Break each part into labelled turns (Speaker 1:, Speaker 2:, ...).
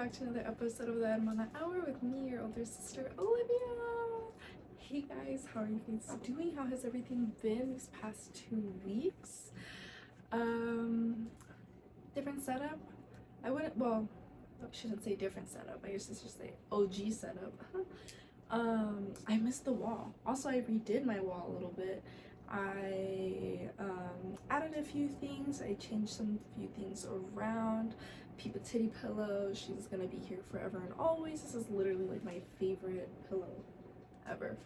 Speaker 1: back to another episode of the Hermana Hour with me, your older sister, Olivia. Hey guys, how are you guys doing? How has everything been these past 2 weeks? Different setup. I shouldn't say different setup. I used to just say OG setup. I missed the wall. Also, I redid my wall a little bit. I added a few things. I changed some few things around. Peep a titty pillow. She's gonna be here forever and always. This is literally like my favorite pillow ever.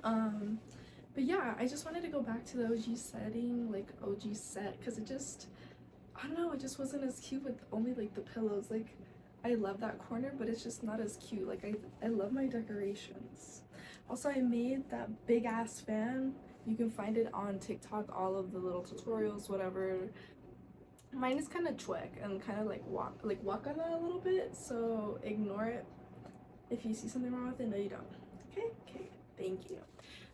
Speaker 1: But yeah, I just wanted to go back to the OG setting, like OG set, because I don't know, it just wasn't as cute with only like the pillows. Like, I love that corner, but it's just not as cute. Like, I love my decorations. Also, I made that big ass fan. You can find it on TikTok, all of the little tutorials, whatever. Mine is kind of twig and kind of like walk on it a little bit, so ignore it if you see something wrong with it. No, you don't. Okay, thank you.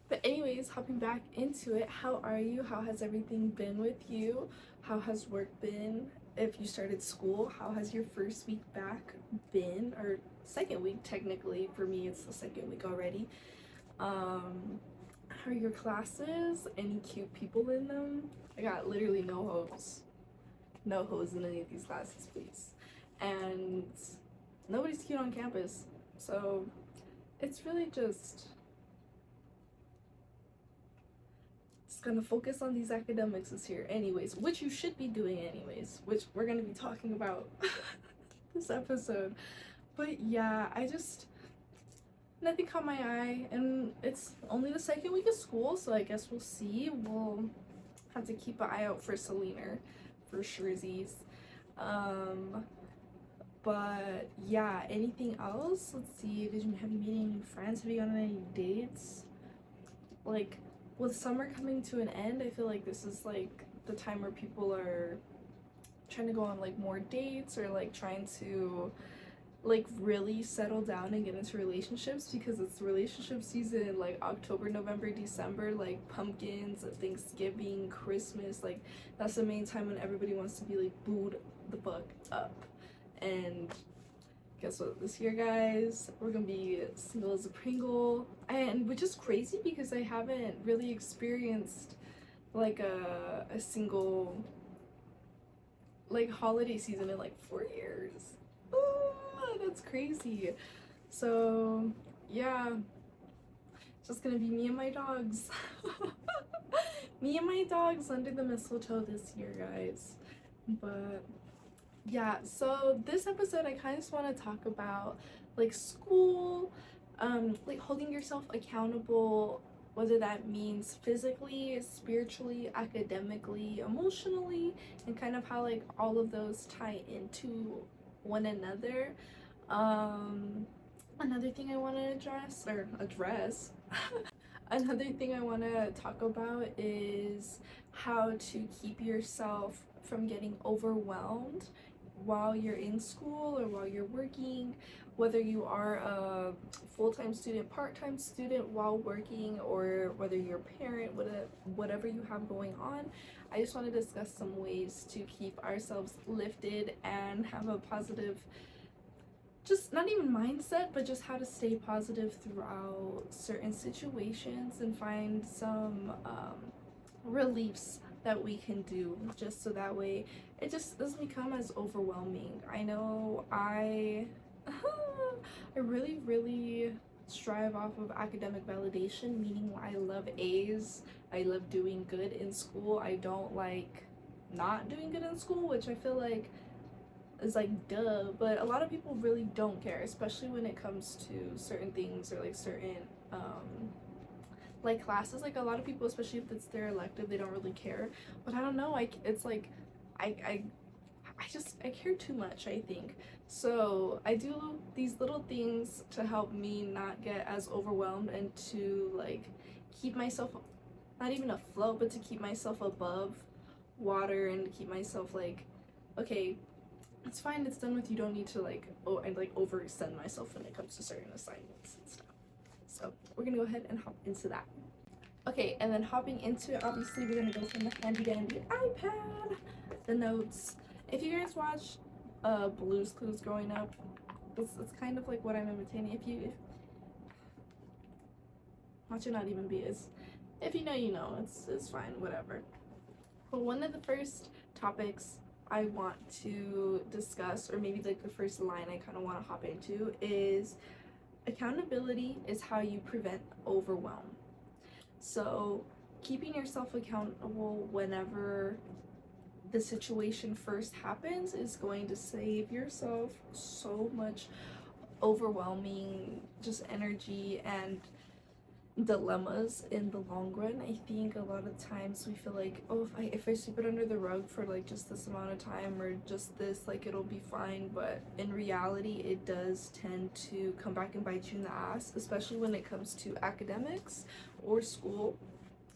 Speaker 1: But anyways, hopping back into it, how are you? How has everything been with you? How has work been? If you started school, how has your first week back been? Or second week, technically. For me, it's the second week already. How are your classes? Any cute people in them? I got literally no hoes. No hoes in any of these classes, please. And nobody's cute on campus. So it's really just gonna focus on these academics this year anyways, which you should be doing anyways, which we're gonna be talking about this episode. But yeah, nothing caught my eye, and it's only the second week of school, so I guess we'll see. We'll have to keep an eye out for Selena for surezies. But yeah, anything else? Let's see. Have you made any new friends? Have you gone on any dates? Like, with summer coming to an end, I feel like this is like the time where people are trying to go on like more dates, or like trying to like really settle down and get into relationships, because it's relationship season, like October, November, December, like pumpkins, Thanksgiving, Christmas. Like, that's the main time when everybody wants to be like booed the fuck up. And guess what, this year, guys, we're gonna be single as a Pringle, and which is crazy because I haven't really experienced like a single like holiday season in like 4 years. Oh, that's crazy. So yeah, it's just gonna be me and my dogs. Me and my dogs under the mistletoe this year, guys. But yeah, so this episode I kind of just want to talk about like school, like holding yourself accountable, whether that means physically, spiritually, academically, emotionally, and kind of how like all of those tie into one another. Another thing I want to address another thing I want to talk about is how to keep yourself from getting overwhelmed while you're in school or while you're working, whether you are a full-time student, part-time student while working, or whether you're a parent, whatever you have going on. I just want to discuss some ways to keep ourselves lifted and have a positive, just not even mindset, but just how to stay positive throughout certain situations and find some reliefs that we can do, just so that way it just doesn't become as overwhelming. I know I really strive off of academic validation, meaning I love A's. I love doing good in school. I don't like not doing good in school, which I feel like is like duh, but a lot of people really don't care, especially when it comes to certain things, or like certain like classes. Like, a lot of people, especially if it's their elective, they don't really care. But I don't know, it's like I care too much, I think. So I do these little things to help me not get as overwhelmed, and to like keep myself not even afloat, but to keep myself above water, and to keep myself like, okay, it's fine, it's done with. You don't need to like overextend myself when it comes to certain assignments and stuff. So we're gonna go ahead and hop into that. Okay, and then hopping into it, obviously we're gonna go from the handy dandy iPad, the notes. If you guys watched Blue's Clues growing up, It's kind of like what I'm imitating. If not, you not even be is, if you know, you know. It's fine, whatever. But one of the first topics I want to discuss, or maybe like the first line I kind of want to hop into, is accountability is how you prevent overwhelm. So keeping yourself accountable whenever the situation first happens is going to save yourself so much overwhelming just energy and dilemmas in the long run. I think a lot of times we feel like, oh, if I sweep it under the rug for like just this amount of time or just this, like it'll be fine. But in reality, it does tend to come back and bite you in the ass, especially when it comes to academics or school.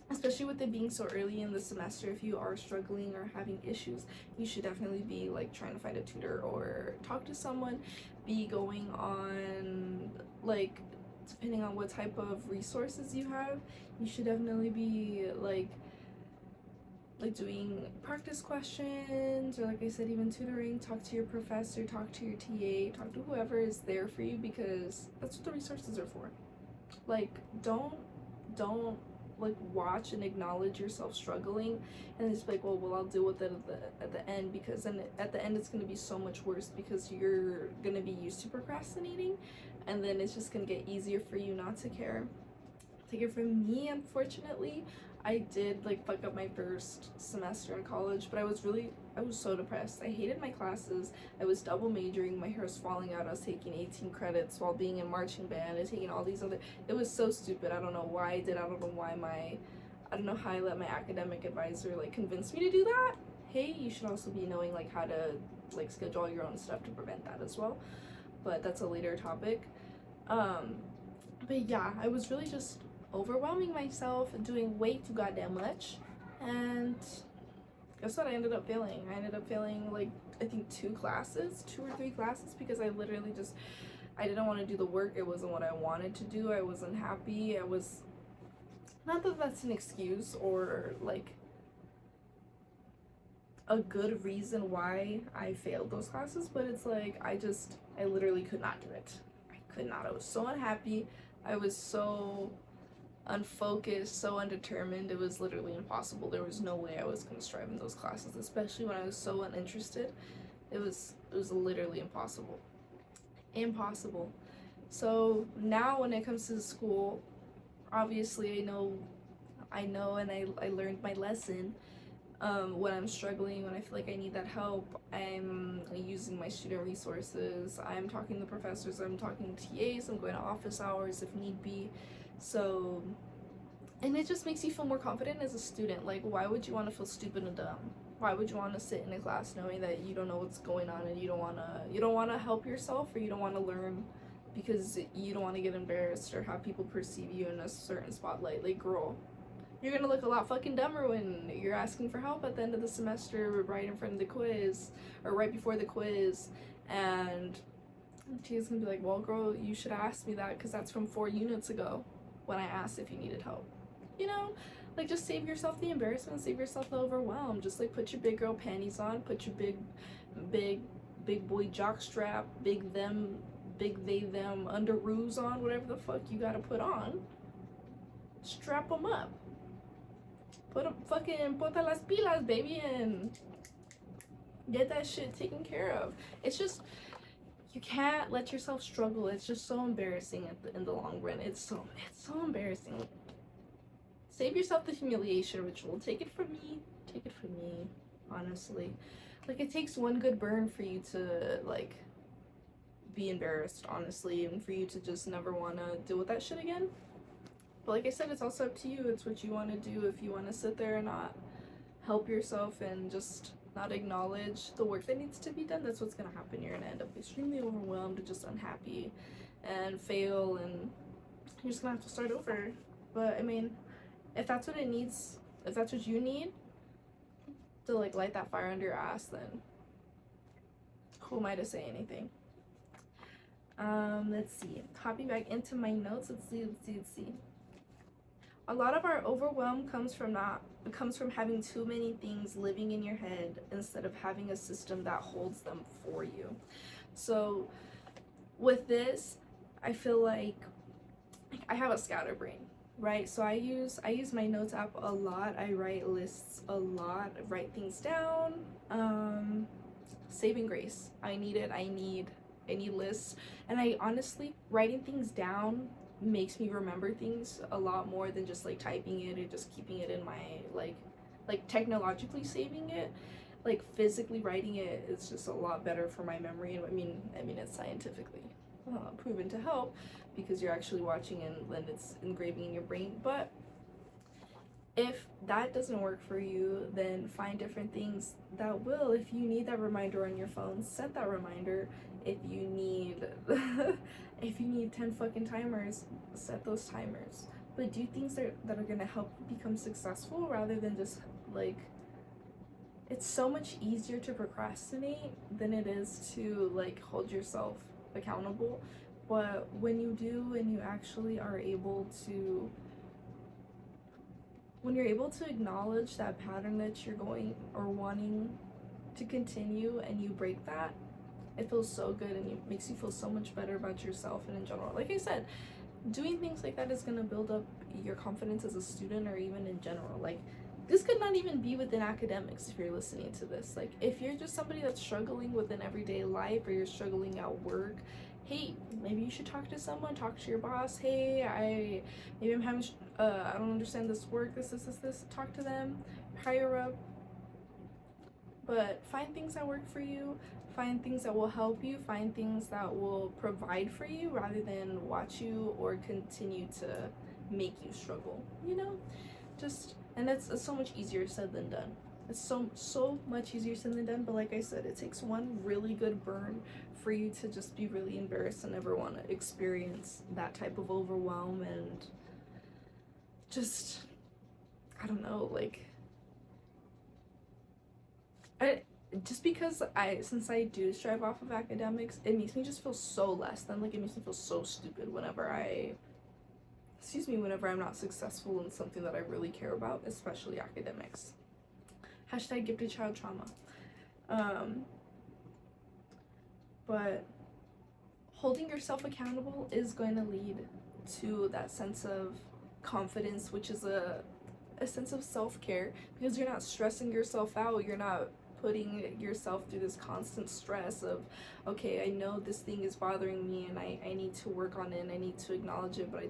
Speaker 1: Especially with it being so early in the semester, if you are struggling or having issues, you should definitely be like trying to find a tutor or talk to someone, be going on like, depending on what type of resources you have, you should definitely be like doing practice questions, or like I said, even tutoring. Talk to your professor, talk to your TA, talk to whoever is there for you, because that's what the resources are for. Like don't like watch and acknowledge yourself struggling and it's like, well I'll deal with it at the end, because then at the end it's going to be so much worse, because you're going to be used to procrastinating, and then it's just going to get easier for you not to care. Take it from me, unfortunately, I did like fuck up my first semester in college, but I was so depressed. I hated my classes. I was double majoring. My hair was falling out. I was taking 18 credits while being in marching band and taking all these other. It was so stupid. I don't know why I did. I don't know why I don't know how I let my academic advisor like convince me to do that. Hey, you should also be knowing like how to like schedule your own stuff to prevent that as well. But that's a later topic. But yeah, I was really just overwhelming myself, doing way too goddamn much, and guess what? I ended up failing like I think 2 or 3 classes, because I literally just I didn't want to do the work. It wasn't what I wanted to do. I wasn't happy. I was, not that that's an excuse or like a good reason why I failed those classes, but it's like I literally could not do it. I could not. I was so unhappy. I was so unfocused, so undetermined. It was literally impossible. There was no way I was going to strive in those classes, especially when I was so uninterested. It was literally impossible. So now when it comes to school, obviously I know and I learned my lesson. When I'm struggling, when I feel like I need that help, I'm using my student resources. I'm talking to professors, I'm talking to TAs, I'm going to office hours if need be. So, and it just makes you feel more confident as a student. Like, why would you want to feel stupid and dumb? Why would you want to sit in a class knowing that you don't know what's going on, and you don't want to help yourself, or you don't want to learn because you don't want to get embarrassed or have people perceive you in a certain spotlight? Like, girl, you're gonna look a lot fucking dumber when you're asking for help at the end of the semester, right in front of the quiz, or right before the quiz, and she's gonna be like, well girl, you should ask me that because that's from 4 units ago when I asked if you needed help. You know, like, just save yourself the embarrassment, save yourself the overwhelm. Just like put your big girl panties on, put your big boy jock strap, big they them underoos on, whatever the fuck you gotta put on. Strap them up. Put a fucking ponte las pilas, baby, and get that shit taken care of. It's just, you can't let yourself struggle. It's just so embarrassing in the long run. It's so embarrassing. Save yourself the humiliation ritual. Take it from me, honestly. Like, it takes one good burn for you to like be embarrassed, honestly, and for you to just never want to deal with that shit again. But like I said, it's also up to you. It's what you want to do. If you want to sit there and not help yourself and just not acknowledge the work that needs to be done, that's what's going to happen. You're going to end up extremely overwhelmed, just unhappy, and fail, and you're just going to have to start over. But I mean, if that's what it needs, if that's what you need to like light that fire under your ass, then who am I to say anything? Let's see. Hopping back into my notes. Let's see. A lot of our overwhelm comes from having too many things living in your head instead of having a system that holds them for you. So with this, I feel like I have a scatterbrain, right? So I use my notes app a lot. I write lists a lot, I write things down. Saving grace. I need it. I need lists. And I honestly, writing things down makes me remember things a lot more than just like typing it or just keeping it in my like technologically saving it. Like physically writing it is just a lot better for my memory. And I mean it's scientifically proven to help because you're actually watching and then it's engraving in your brain. But if that doesn't work for you, then find different things that will. If you need that reminder on your phone, set that reminder. If you need if you need 10 fucking timers, set those timers. But do things that are gonna help you become successful rather than just like, it's so much easier to procrastinate than it is to like hold yourself accountable. But when you do and you actually are able to, when you're able to acknowledge that pattern that you're going or wanting to continue and you break that, it feels so good and it makes you feel so much better about yourself and in general. Like I said, doing things like that is going to build up your confidence as a student or even in general. Like, this could not even be within academics if you're listening to this. Like, if you're just somebody that's struggling within everyday life or you're struggling at work, hey, maybe you should talk to someone, talk to your boss. Hey, maybe I'm having, I don't understand this work, this. Talk to them, higher up. But find things that work for you, find things that will help you, find things that will provide for you rather than watch you or continue to make you struggle, you know? And it's so much easier said than done. It's so much easier said than done, but like I said, it takes one really good burn for you to just be really embarrassed and never want to experience that type of overwhelm and just, I don't know, like, just because since I do strive off of academics, it makes me just feel so less than, like, it makes me feel so stupid whenever I'm not successful in something that I really care about, especially academics. Hashtag gifted child trauma. But holding yourself accountable is going to lead to that sense of confidence, which is a sense of self-care, because you're not stressing yourself out. You're not putting yourself through this constant stress of, okay, I know this thing is bothering me and I need to work on it and I need to acknowledge it, but I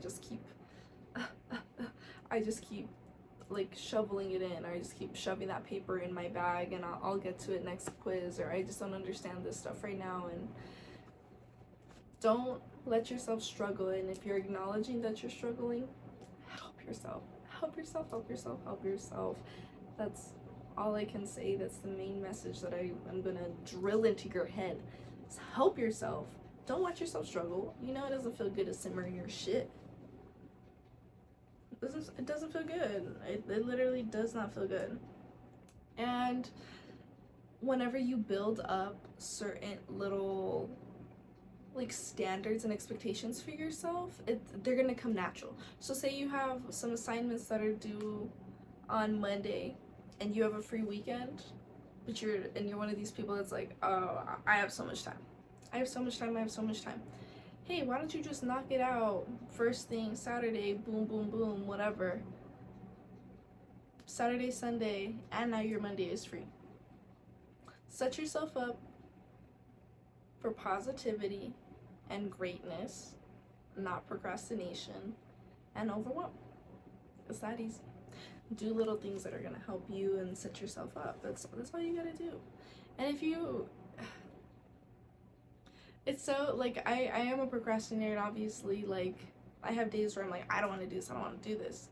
Speaker 1: just keep like shoveling it in, or I just keep shoving that paper in my bag and I'll get to it next quiz, or I just don't understand this stuff right now. And don't let yourself struggle. And if you're acknowledging that you're struggling, help yourself. That's all I can say. That's the main message that I'm gonna drill into your head, is help yourself. Don't watch yourself struggle. You know it doesn't feel good to simmer in your shit. It doesn't feel good. It literally does not feel good. And whenever you build up certain little like standards and expectations for yourself, they're gonna come natural. So say you have some assignments that are due on Monday and you have a free weekend, but you're one of these people that's like, oh, I have so much time. Hey, why don't you just knock it out first thing Saturday, boom, whatever. Saturday, Sunday, and now your Monday is free. Set yourself up for positivity and greatness, not procrastination and overwhelm. It's that easy. Do little things that are gonna help you and set yourself up. That's all you gotta do. And if you, it's so, like, I am a procrastinator, obviously. Like, I have days where I'm like, I don't want to do this,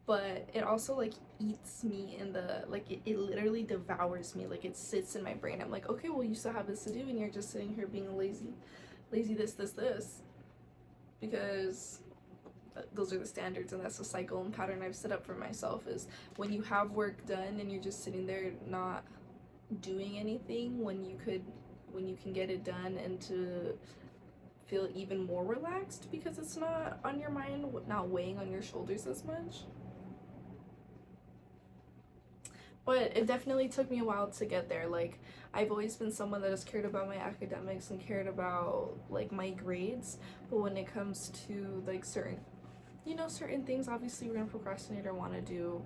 Speaker 1: but it also like eats me in the, like, it literally devours me. Like, it sits in my brain. I'm like, okay, well, you still have this to do and you're just sitting here being lazy this, because those are the standards, and that's the cycle and pattern I've set up for myself. Is when you have work done and you're just sitting there not doing anything, when you can get it done and to feel even more relaxed because it's not on your mind, not weighing on your shoulders as much. But it definitely took me a while to get there. Like, I've always been someone that has cared about my academics and cared about like my grades, but when it comes to like certain things, obviously we're gonna procrastinate or want to do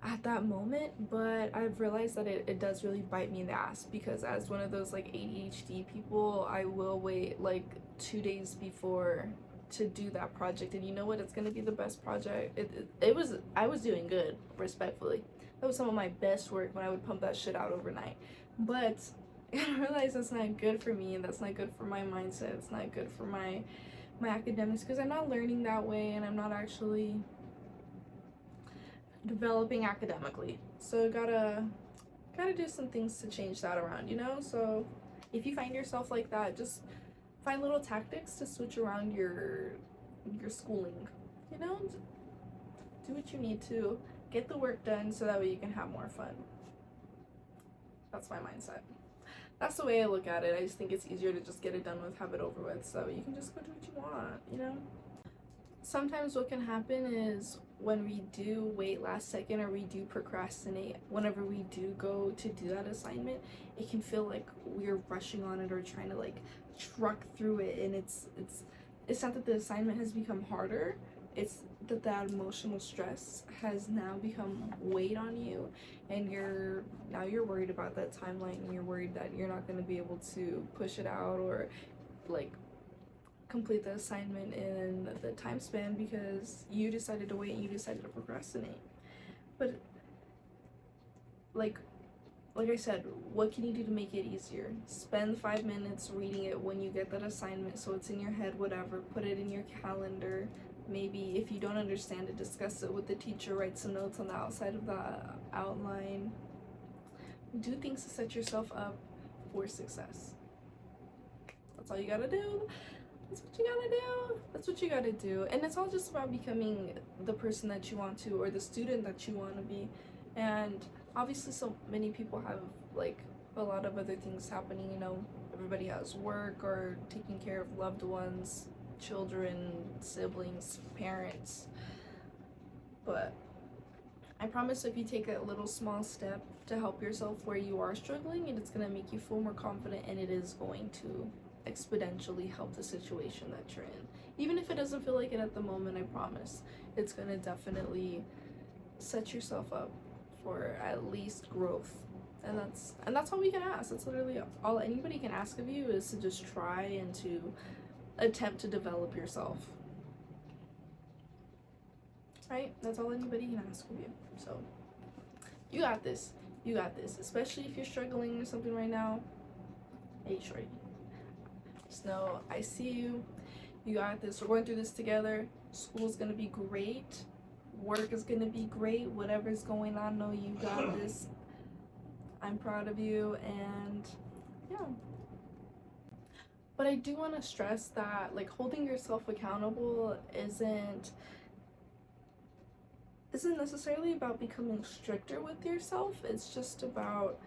Speaker 1: at that moment. But I've realized that it does really bite me in the ass, because as one of those like ADHD people, I will wait like 2 days before to do that project, and you know what, it's gonna be the best project. It was, I was doing good, respectfully. That was some of my best work when I would pump that shit out overnight. But I realized that's not good for me, and that's not good for my mindset. It's not good for my academics, because I'm not learning that way, and I'm not actually developing academically. So gotta do some things to change that around, you know? So if you find yourself like that, just find little tactics to switch around your schooling. You know, do what you need to get the work done so that way you can have more fun. That's my mindset. That's the way I look at it. I just think it's easier to just get it done with, have it over with, so you can just go do what you want, you know? Sometimes what can happen is when we do wait last second, or we do procrastinate whenever we do go to do that assignment, it can feel like we're rushing on it or trying to like truck through it, and it's not that the assignment has become harder, it's that emotional stress has now become weight on you, and you're worried about that timeline, and you're worried that you're not going to be able to push it out or like complete the assignment in the time span because you decided to wait and you decided to procrastinate. But like I said, what can you do to make it easier? Spend 5 minutes reading it when you get that assignment so it's in your head, whatever. Put it in your calendar. Maybe if you don't understand it, discuss it with the teacher. Write some notes on the outside of the outline. Do things to set yourself up for success. That's all you gotta do. That's what you gotta do. That's what you gotta do. And it's all just about becoming the person that you want to, or the student that you want to be. And obviously so many people have like a lot of other things happening, you know. Everybody has work or taking care of loved ones, children, siblings, parents. But I promise if you take a little small step to help yourself where you are struggling, and it's gonna make you feel more confident, and it is going to exponentially help the situation that you're in. Even if it doesn't feel like it at the moment, I promise it's gonna definitely set yourself up for at least growth. And that's all we can ask. That's literally all anybody can ask of you, is to just try and to attempt to develop yourself. Right? That's all anybody can ask of you. So you got this. You got this. Especially if you're struggling or something right now. Hey, shorty. Just know I see you. You got this. We're going through this together. School's gonna be great. Work is gonna be great. Whatever's going on, know you got this. I'm proud of you, and yeah. But I do want to stress that like holding yourself accountable isn't necessarily about becoming stricter with yourself. It's just about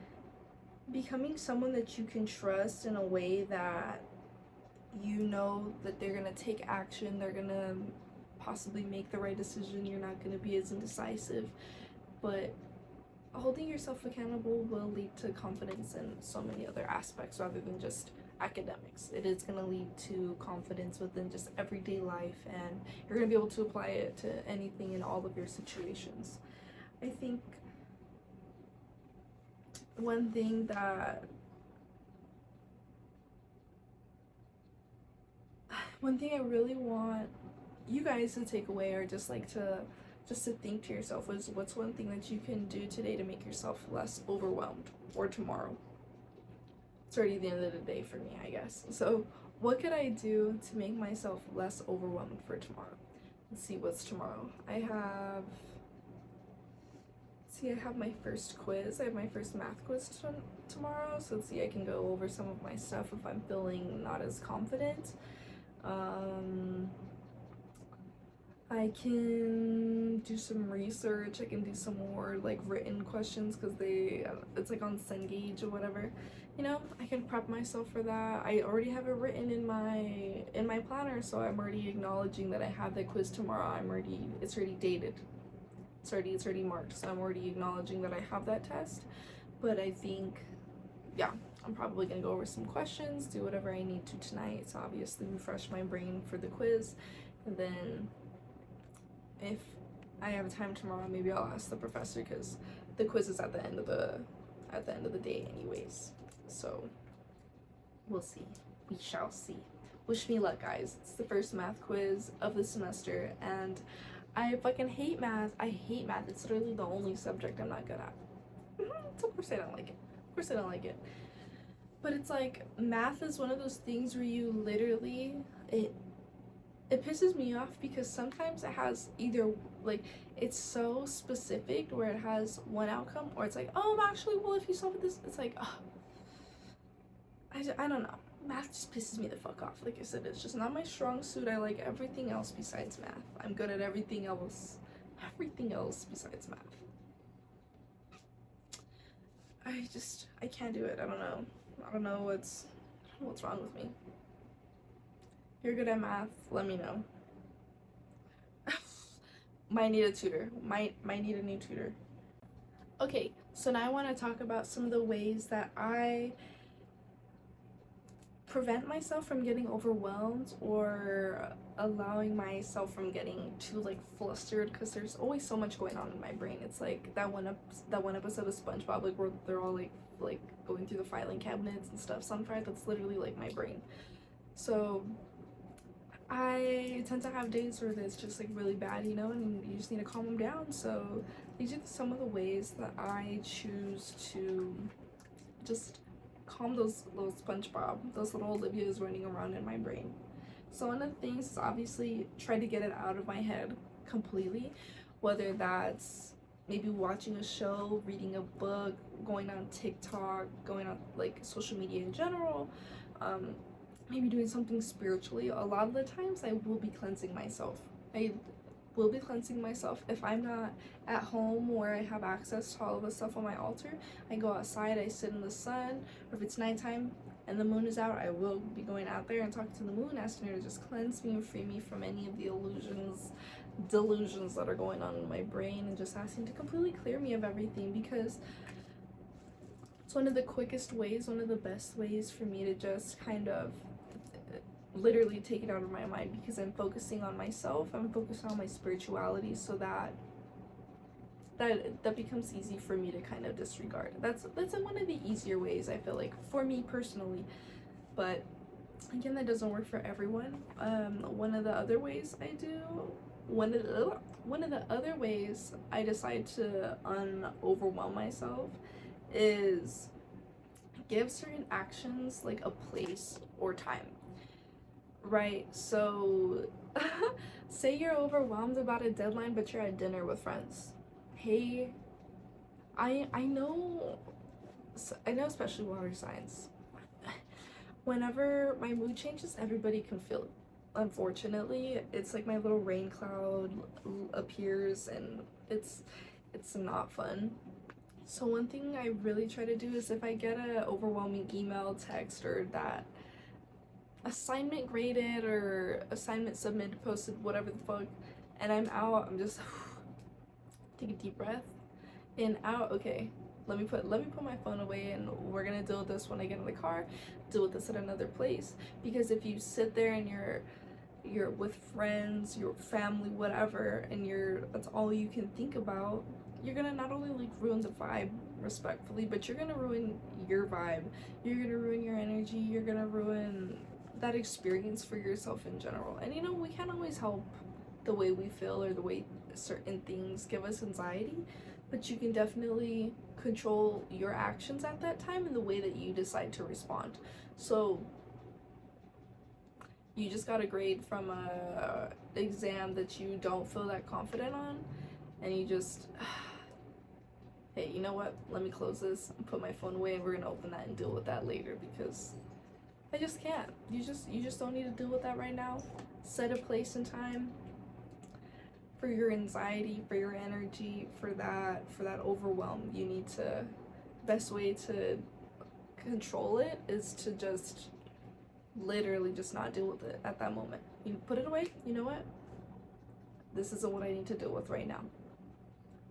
Speaker 1: becoming someone that you can trust in a way that you know that they're gonna take action, they're gonna possibly make the right decision, you're not gonna be as indecisive. But holding yourself accountable will lead to confidence in so many other aspects rather than just academics. It is going to lead to confidence within just everyday life, and you're going to be able to apply it to anything in all of your situations. I think one thing I really want you guys to take away, or just to think to yourself, is what's one thing that you can do today to make yourself less overwhelmed, or tomorrow. It's already the end of the day for me, I guess. So what could I do to make myself less overwhelmed for tomorrow? Let's see, what's tomorrow? I have my first quiz. I have my first math quiz tomorrow. So let's see, I can go over some of my stuff if I'm feeling not as confident. I can do some research. I can do some more like written questions, because it's like on Cengage or whatever. You know, I can prep myself for that. I already have it written in my planner, so I'm already acknowledging that I have the quiz tomorrow. It's already dated. it's already marked, so I'm already acknowledging that I have that test. But I think, yeah, I'm probably gonna go over some questions, do whatever I need to tonight to obviously refresh my brain for the quiz, and then if I have time tomorrow, maybe I'll ask the professor, because the quiz is at the end of the day anyways. So we'll see. We shall see. Wish me luck, guys. It's the first math quiz of the semester, and I fucking hate math. I hate math. It's literally the only subject I'm not good at. So of course I don't like it. Of course I don't like it. But it's like, math is one of those things where you literally, it pisses me off because sometimes it has either, like, it's so specific where it has one outcome, or it's like, oh, actually, well, if you solve it this, it's like, oh, I don't know. Math just pisses me the fuck off. Like I said, it's just not my strong suit. I like everything else besides math. I'm good at everything else besides math. I can't do it. I don't know what's wrong with me. You're good at math, let me know. Might need a tutor. Might need a new tutor. Okay, so now I want to talk about some of the ways that I prevent myself from getting overwhelmed, or allowing myself from getting too like flustered, because there's always so much going on in my brain. It's like that one episode of SpongeBob, like where they're all like going through the filing cabinets and stuff. Sometimes that's literally like my brain. So I tend to have days where it's just like really bad, you know, and you just need to calm them down. So these are some of the ways that I choose to just calm those little SpongeBob, those little Olivias running around in my brain. So one of the things is obviously try to get it out of my head completely, whether that's maybe watching a show, reading a book, going on TikTok, going on like social media in general, maybe doing something spiritually. A lot of the times I will be cleansing myself. If I'm not at home where I have access to all of the stuff on my altar. I go outside, I sit in the sun, or if it's nighttime and the moon is out, I will be going out there and talking to the moon, asking her to just cleanse me and free me from any of the delusions that are going on in my brain, and just asking to completely clear me of everything, because it's one of the quickest ways, one of the best ways for me to just kind of literally take it out of my mind, because I'm focusing on myself, I'm focused on my spirituality, so that becomes easy for me to kind of disregard. That's one of the easier ways, I feel like, for me personally. But again, that doesn't work for everyone. One of the other ways I decide to overwhelm myself is give certain actions like a place or time. Right, so say you're overwhelmed about a deadline, but you're at dinner with friends. Hey, I know, especially water signs. Whenever my mood changes, everybody can feel it. Unfortunately, it's like my little rain cloud appears, and it's not fun. So one thing I really try to do is, if I get an overwhelming email, text, or that assignment graded or assignment submitted, posted, whatever the fuck, and I'm out, I'm just take a deep breath in, out. Okay, let me put my phone away, and we're gonna deal with this when I get in the car, deal with this at another place. Because if you sit there and you're with friends, your family, whatever, and that's all you can think about, you're gonna not only like ruin the vibe, respectfully, but you're gonna ruin your vibe, you're gonna ruin your energy, you're gonna ruin that experience for yourself in general. And you know, we can't always help the way we feel or the way certain things give us anxiety, but you can definitely control your actions at that time and the way that you decide to respond. So you just got a grade from a exam that you don't feel that confident on, and you just hey, you know what, let me close this and put my phone away, and we're gonna open that and deal with that later, because I just can't. You just don't need to deal with that right now. Set a place and time for your anxiety, for your energy, for that overwhelm. You need to, best way to control it is to just literally just not deal with it at that moment. You put it away. You know what? This isn't what I need to deal with right now.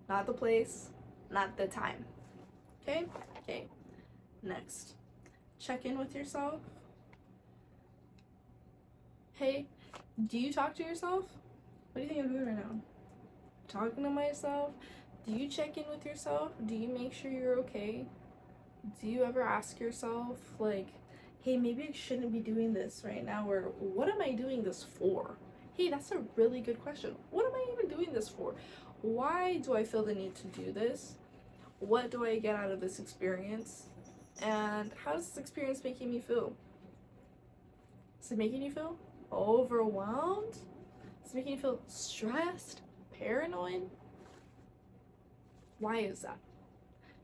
Speaker 1: not the place, not the time. Okay? Okay. Next. Check in with yourself. Hey, do you talk to yourself? What do you think I'm doing right now? Talking to myself? Do you check in with yourself? Do you make sure you're okay? Do you ever ask yourself, like, hey, maybe I shouldn't be doing this right now, or what am I doing this for? Hey, that's a really good question. What am I even doing this for? Why do I feel the need to do this? What do I get out of this experience? And how does this experience making me feel? Is it making you feel overwhelmed? Is it making you feel stressed, paranoid? Why is that?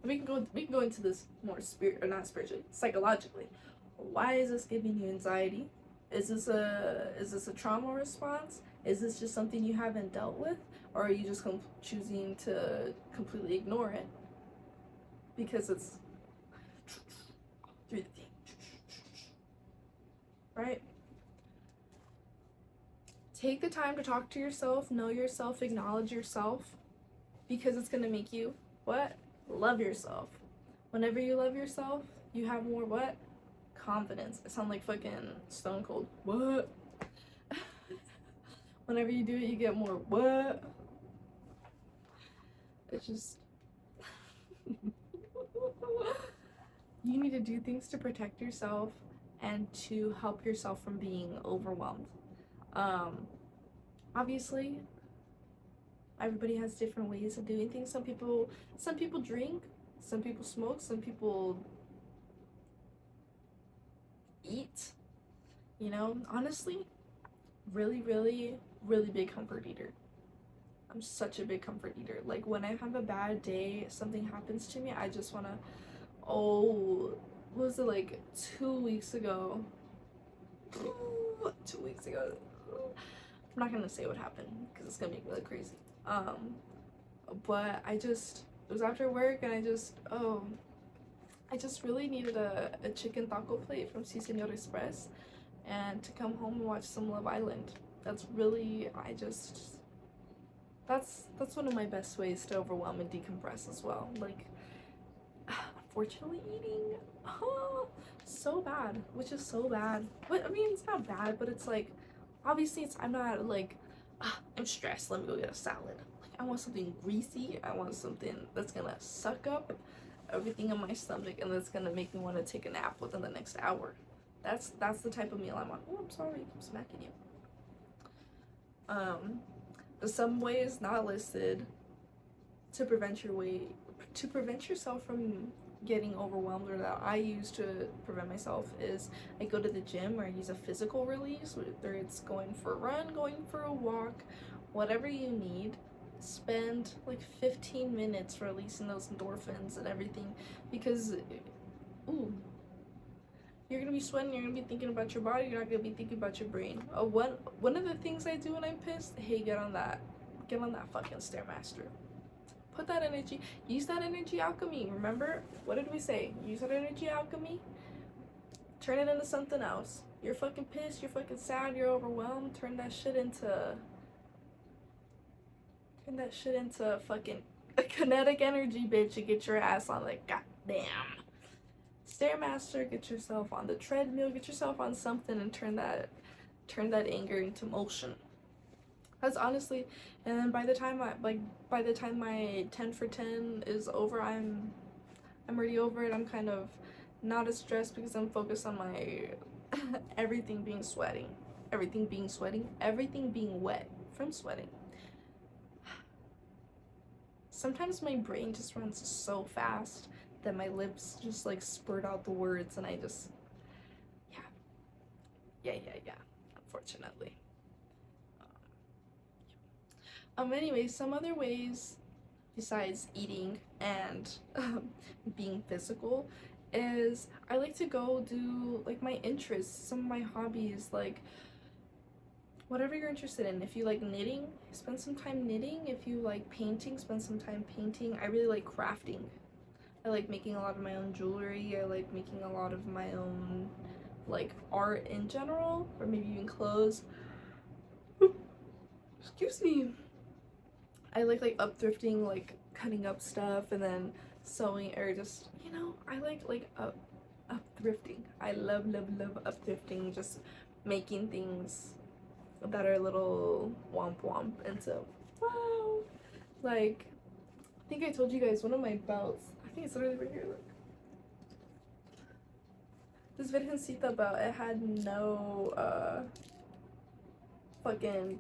Speaker 1: We can go into this more not spiritually, psychologically. Why is this giving you anxiety? Is this a trauma response? Is this just something you haven't dealt with, or are you just choosing to completely ignore it because it's through the thing, right? Take the time to talk to yourself, know yourself, acknowledge yourself, because it's gonna make you what? Love yourself. Whenever you love yourself, you have more what? Confidence. I sound like fucking Stone Cold. What? Whenever you do it, you get more what? It's just you need to do things to protect yourself and to help yourself from being overwhelmed. Obviously, everybody has different ways of doing things. Some people drink, some people smoke, some people eat. You know, honestly, really, really, really big comfort eater. I'm such a big comfort eater. Like when I have a bad day, something happens to me, I just wanna, what was it, like 2 weeks ago? 2 weeks ago. I'm not gonna say what happened because it's gonna make me look crazy. But it was after work, and I just really needed a chicken taco plate from Si Senor Express, and to come home and watch some Love Island. That's really, that's one of my best ways to overwhelm and decompress as well. Like, unfortunately, eating, so bad, which is so bad. But I mean, it's not bad, but it's like, obviously, I'm not like, I'm stressed, let me go get a salad. Like, I want something greasy. I want something that's gonna suck up everything in my stomach, and that's gonna make me want to take a nap within the next hour. That's the type of meal I'm on. Oh, I'm sorry, I'm smacking you. Some ways not listed to prevent yourself from getting overwhelmed, or that I use to prevent myself, is I go to the gym, or I use a physical release, whether it's going for a run, going for a walk, whatever you need. Spend like 15 minutes releasing those endorphins and everything, because you're gonna be sweating, you're gonna be thinking about your body, you're not gonna be thinking about your brain. One of the things I do when I'm pissed, hey, get on that fucking Stairmaster. Put that energy, use that energy alchemy. Remember, what did we say? Use that energy alchemy, turn it into something else. You're fucking pissed, you're fucking sad, you're overwhelmed, turn that shit into fucking kinetic energy, bitch, and get your ass on, like, goddamn Stairmaster. Get yourself on the treadmill, get yourself on something, and turn that anger into motion. That's honestly, and then by the time my 10 for 10 is over, I'm already over it. I'm kind of not as stressed because I'm focused on my everything being wet from sweating. Sometimes my brain just runs so fast that my lips just like spurt out the words, and I just, yeah, unfortunately. Anyway, some other ways besides eating and being physical is I like to go do like my interests, some of my hobbies, like whatever you're interested in. If you like knitting, spend some time knitting. If you like painting, spend some time painting. I really like crafting. I like making a lot of my own jewelry. I like making a lot of my own like art in general, or maybe even clothes. Excuse me. I like up thrifting like cutting up stuff and then sewing, or just, you know, I like up thrifting. I love up thrifting, just making things that are a little womp womp. And so, wow, like, I think I told you guys one of my belts, I think it's literally right here, look. This Virgencita belt, it had no fucking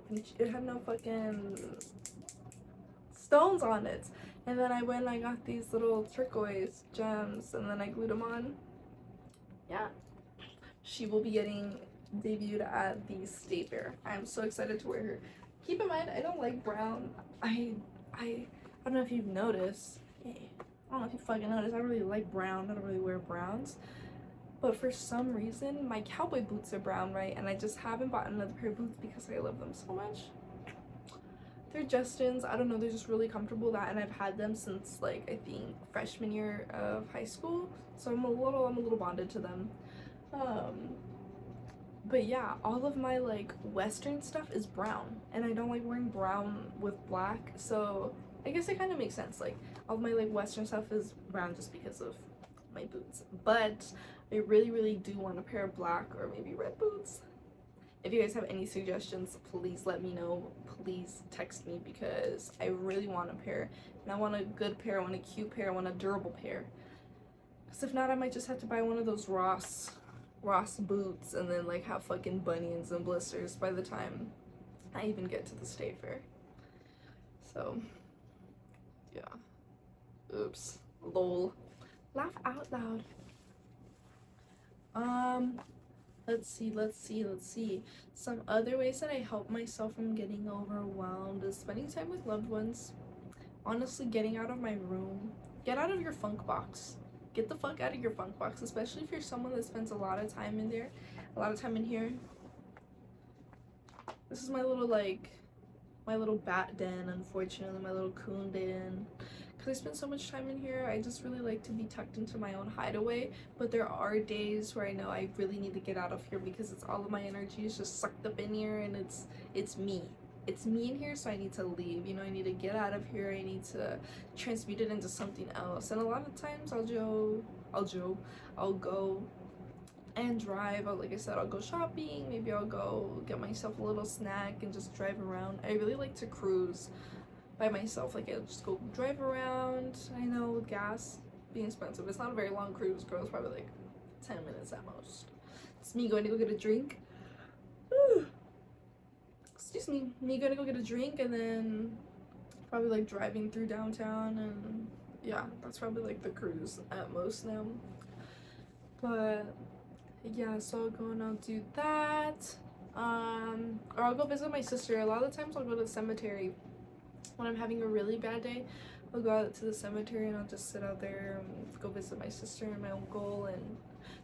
Speaker 1: stones on it. And then I went and I got these little turquoise gems and then I glued them on. Yeah. She will be getting debuted at the State Fair. I'm so excited to wear her. Keep in mind, I don't like brown. I don't know if you've noticed. Hey, I don't know if you fucking noticed. I don't really like brown. I don't really wear browns. But for some reason, my cowboy boots are brown, right? And I just haven't bought another pair of boots because I love them so much. They're Justins. I don't know. They're just really comfortable. That, and I've had them since, like, I think freshman year of high school. So I'm a little bonded to them. But yeah, all of my like Western stuff is brown, and I don't like wearing brown with black. So I guess it kind of makes sense. Like all of my like Western stuff is brown just because of my boots. But I really do want a pair of black or maybe red boots. If you guys have any suggestions, please let me know. Please text me because I really want a pair. And I want a good pair, I want a cute pair, I want a durable pair. Because if not, I might just have to buy one of those Ross boots and then like have fucking bunions and blisters by the time I even get to the State Fair. So, yeah. Oops. Lol. Laugh out loud. Let's see. Some other ways that I help myself from getting overwhelmed is spending time with loved ones. Honestly, getting out of my room. Get out of your funk box. Get the fuck out of your funk box, especially if you're someone that spends a lot of time in there, a lot of time in here. This is my little bat den, unfortunately, my little coon den. Because I spend so much time in here, I just really like to be tucked into my own hideaway. But there are days where I know I really need to get out of here because it's all of my energy is just sucked up in here, and it's me. It's me in here, so I need to leave. You know, I need to get out of here. I need to transmute it into something else. And a lot of times I'll go and drive. Like I said, I'll go shopping. Maybe I'll go get myself a little snack and just drive around. I really like to cruise by myself. Like I'll just go drive around. I know with gas being expensive, it's not a very long cruise. It's probably like 10 minutes at most. It's me going to go get a drink. Excuse me gonna go get a drink and then probably like driving through downtown, and yeah, that's probably like the cruise at most now. But yeah, so I'll go and I'll do that. Or I'll go visit my sister. A lot of the times I'll go to the cemetery when I'm having a really bad day. I'll go out to the cemetery and I'll just sit out there and go visit my sister and my uncle and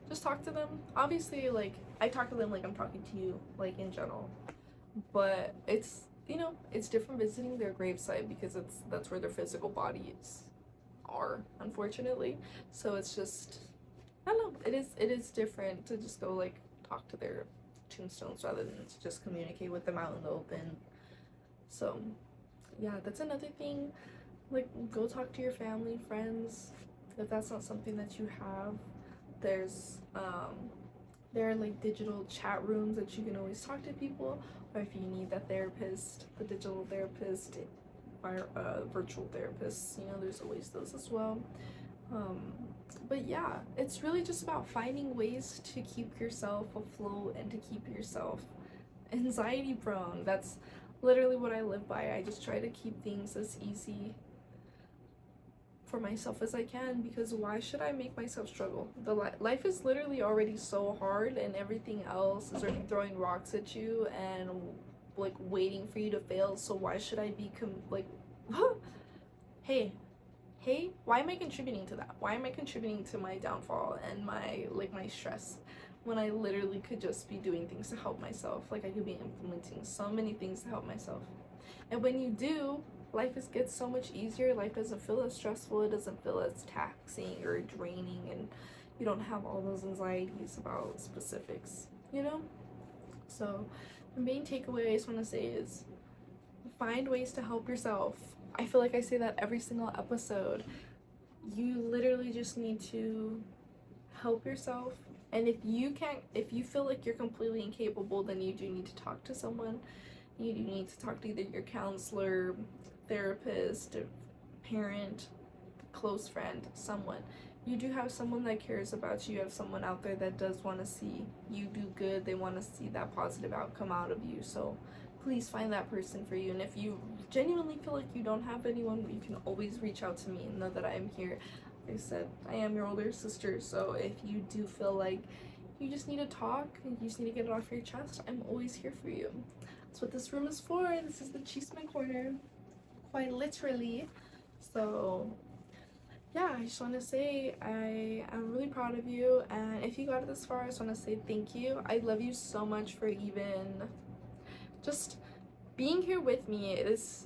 Speaker 1: just talk to them. Obviously, like I talk to them like I'm talking to you, like in general. But it's, you know, it's different visiting their gravesite because that's where their physical bodies are, unfortunately. So it's just, I don't know, it is different to just go like talk to their tombstones rather than to just communicate with them out in the open. So yeah, that's another thing. Like go talk to your family, friends. If that's not something that you have, there are like digital chat rooms that you can always talk to people, or if you need a therapist, the digital therapist, or virtual therapists, you know, there's always those as well. But yeah, it's really just about finding ways to keep yourself afloat and to keep yourself anxiety prone. That's literally what I live by. I just try to keep things as easy for myself as I can, because why should I make myself struggle? Life is literally already so hard, and everything else is already throwing rocks at you and like waiting for you to fail. So why should I be hey, why am I contributing to that? Why am I contributing to my downfall and my stress when I literally could just be doing things to help myself? Like I could be implementing so many things to help myself. And when you do, life gets so much easier. Life doesn't feel as stressful. It doesn't feel as taxing or draining, and you don't have all those anxieties about specifics, you know? So the main takeaway I just want to say is find ways to help yourself. I feel like I say that every single episode. You literally just need to help yourself. And if you feel like you're completely incapable, then you do need to talk to someone. You do need to talk to either your counselor, therapist, parent, close friend, someone. You do have someone that cares about you. You have someone out there that does want to see you do good. They want to see that positive outcome out of you. So please find that person for you. And if you genuinely feel like you don't have anyone, you can always reach out to me and know that I am here. Like I said, I am your older sister, so if you do feel like you just need to talk and you just need to get it off your chest, I'm always here for you. That's what this room is for. This is the Chisme Corner, quite literally. So yeah, I just want to say I am really proud of you, and if you got it this far, I just want to say thank you. I love you so much for even just being here with me. This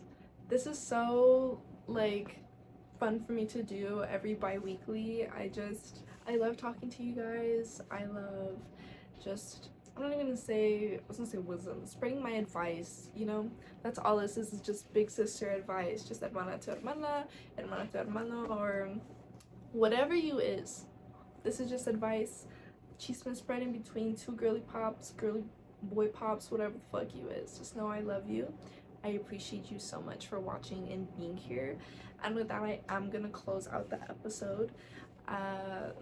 Speaker 1: is so like fun for me to do every bi-weekly. I love talking to you guys. I love just, I'm not even gonna say, I was gonna say wisdom, spreading my advice, you know? That's all this is just big sister advice, just hermana to hermana, hermana to hermano, or whatever you is. This is just advice, chisme spreading between two girly pops, girly boy pops, whatever the fuck you is. Just know I love you. I appreciate you so much for watching and being here. And with that, I am gonna close out the episode.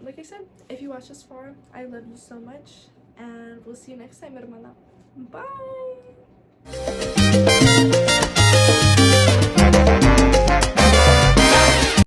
Speaker 1: Like I said, if you watch this far, I love you so much, and we'll see you next time, hermana. Bye.